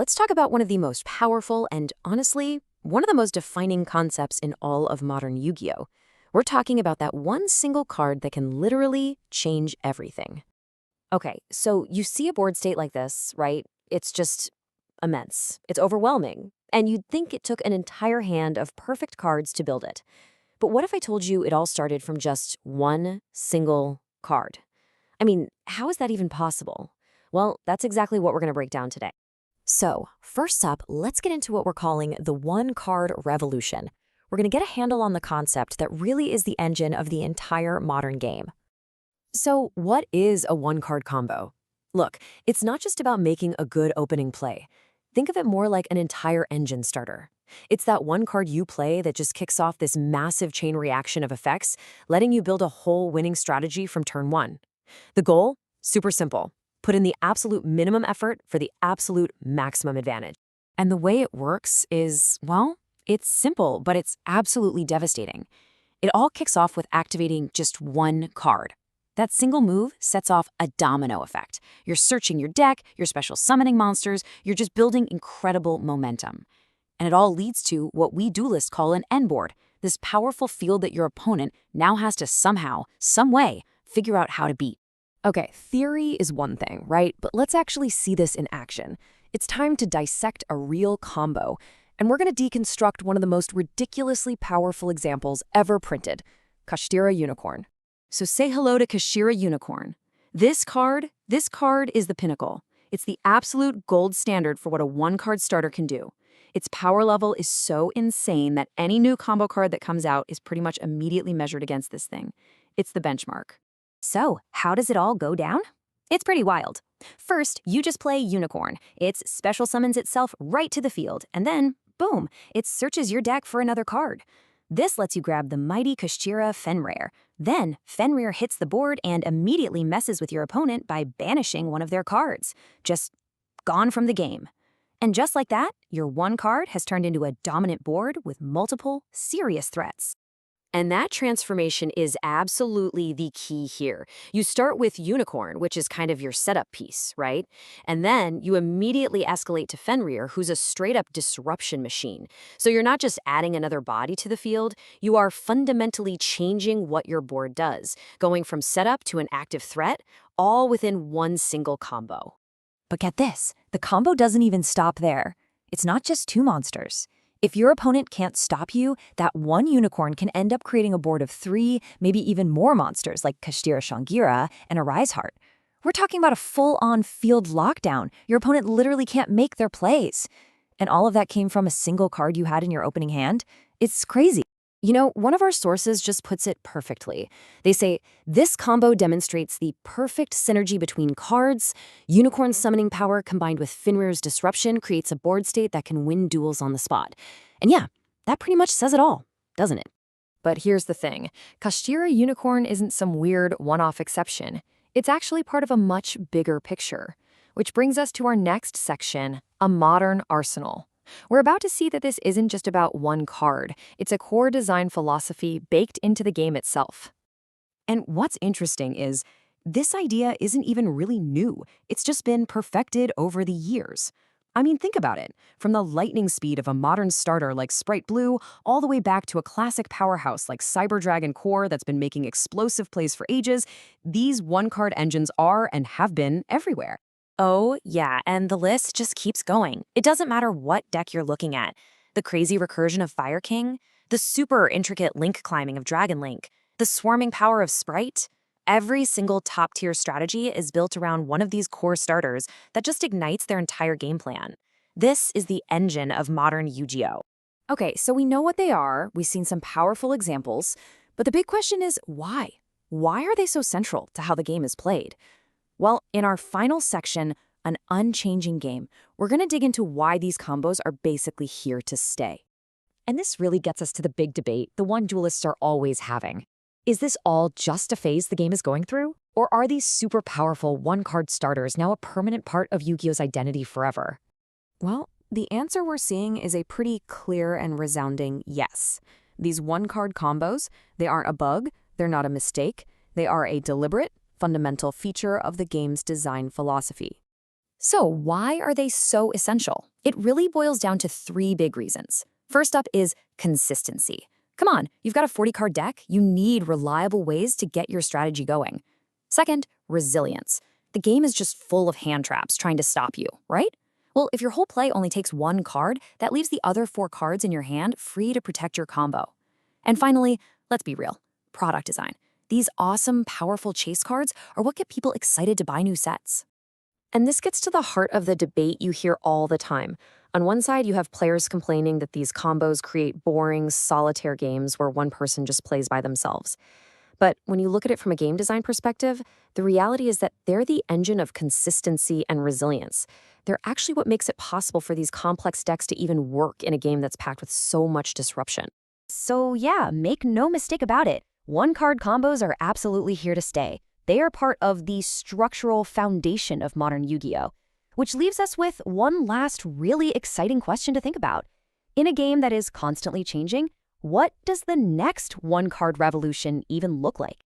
let's talk about one of the most powerful and, honestly, one of the most defining concepts in all of modern Yu-Gi-Oh! We're talking about that one single card that can literally change everything. Okay, so you see a board state like this, right? It's just immense. It's overwhelming. And you'd think it took an entire hand of perfect cards to build it. But what if I told you it all started from just one single card? I mean, how is that even possible? Well, that's exactly what we're going to break down today. So, first up, let's get into what we're calling the one-card revolution. We're going to get a handle on the concept that really is the engine of the entire modern game. So, what is a one-card combo? Look, it's not just about making a good opening play. Think of it more like an entire engine starter. It's that one card you play that just kicks off this massive chain reaction of effects, letting you build a whole winning strategy from turn one. The goal? Super simple. Put in the absolute minimum effort for the absolute maximum advantage. And the way it works is, well, it's simple, but it's absolutely devastating. It all kicks off with activating just one card. That single move sets off a domino effect. You're searching your deck, you're special summoning monsters, you're just building incredible momentum. And it all leads to what we duelists call an Endboard, this powerful field that your opponent now has to somehow, some way, figure out how to beat. Okay, theory is one thing, right? But let's actually see this in action. It's time to dissect a real combo, and we're going to deconstruct one of the most ridiculously powerful examples ever printed, Kashtira Unicorn. So say hello to Kashtira Unicorn. This card is the pinnacle. It's the absolute gold standard for what a one-card starter can do. Its power level is so insane that any new combo card that comes out is pretty much immediately measured against this thing. It's the benchmark. So, how does it all go down? It's pretty wild. First, you just play Unicorn. It special summons itself right to the field, and then, boom, it searches your deck for another card. This lets you grab the mighty Kashtira Fenrir. Then, Fenrir hits the board and immediately messes with your opponent by banishing one of their cards. Just gone from the game. And just like that, your one card has turned into a dominant board with multiple serious threats. And that transformation is absolutely the key here. You start with Unicorn, which is kind of your setup piece, right? And then you immediately escalate to Fenrir, who's a straight-up disruption machine. So you're not just adding another body to the field, you are fundamentally changing what your board does, going from setup to an active threat, all within one single combo. But get this, the combo doesn't even stop there. It's not just two monsters. If your opponent can't stop you, that one unicorn can end up creating a board of 3, maybe even more monsters like Kashtira Shang-Ira and Ariseheart. We're talking about a full-on field lockdown. Your opponent literally can't make their plays. And all of that came from a single card you had in your opening hand? It's crazy. You know, one of our sources just puts it perfectly. They say, this combo demonstrates the perfect synergy between cards. Unicorn's summoning power combined with Fenrir's disruption creates a board state that can win duels on the spot. And yeah, that pretty much says it all, doesn't it? But here's the thing. Kashtira Unicorn isn't some weird one-off exception. It's actually part of a much bigger picture. Which brings us to our next section, a modern arsenal. We're about to see that this isn't just about one card. It's a core design philosophy baked into the game itself. And what's interesting is, this idea isn't even really new. It's just been perfected over the years. I mean, think about it. From the lightning speed of a modern starter like Sprite Blue, all the way back to a classic powerhouse like Cyber Dragon Core that's been making explosive plays for ages, these one-card engines are and have been everywhere. Oh, yeah, and the list just keeps going. It doesn't matter what deck you're looking at. The crazy recursion of Fire King, the super intricate link climbing of Dragon Link, the swarming power of Sprite. Every single top-tier strategy is built around one of these core starters that just ignites their entire game plan. This is the engine of modern Yu-Gi-Oh! Okay, so we know what they are, we've seen some powerful examples, but the big question is why? Why are they so central to how the game is played? Well, in our final section, an unchanging game, we're going to dig into why these combos are basically here to stay. And this really gets us to the big debate, the one duelists are always having. Is this all just a phase the game is going through? Or are these super powerful one-card starters now a permanent part of Yu-Gi-Oh's identity forever? Well, the answer we're seeing is a pretty clear and resounding yes. These one-card combos, they aren't a bug, they're not a mistake, they are a deliberate, fundamental feature of the game's design philosophy. So why are they so essential? It really boils down to 3 big reasons. First up is consistency. Come on, you've got a 40-card deck, you need reliable ways to get your strategy going. Second, resilience. The game is just full of hand traps trying to stop you, right? Well, if your whole play only takes 1 card, that leaves the other 4 cards in your hand free to protect your combo. And finally, let's be real, product design. These awesome, powerful chase cards are what get people excited to buy new sets. And this gets to the heart of the debate you hear all the time. On one side, you have players complaining that these combos create boring, solitaire games where one person just plays by themselves. But when you look at it from a game design perspective, the reality is that they're the engine of consistency and resilience. They're actually what makes it possible for these complex decks to even work in a game that's packed with so much disruption. So yeah, make no mistake about it. One-card combos are absolutely here to stay. They are part of the structural foundation of modern Yu-Gi-Oh! Which leaves us with one last really exciting question to think about. In a game that is constantly changing, what does the next one-card revolution even look like?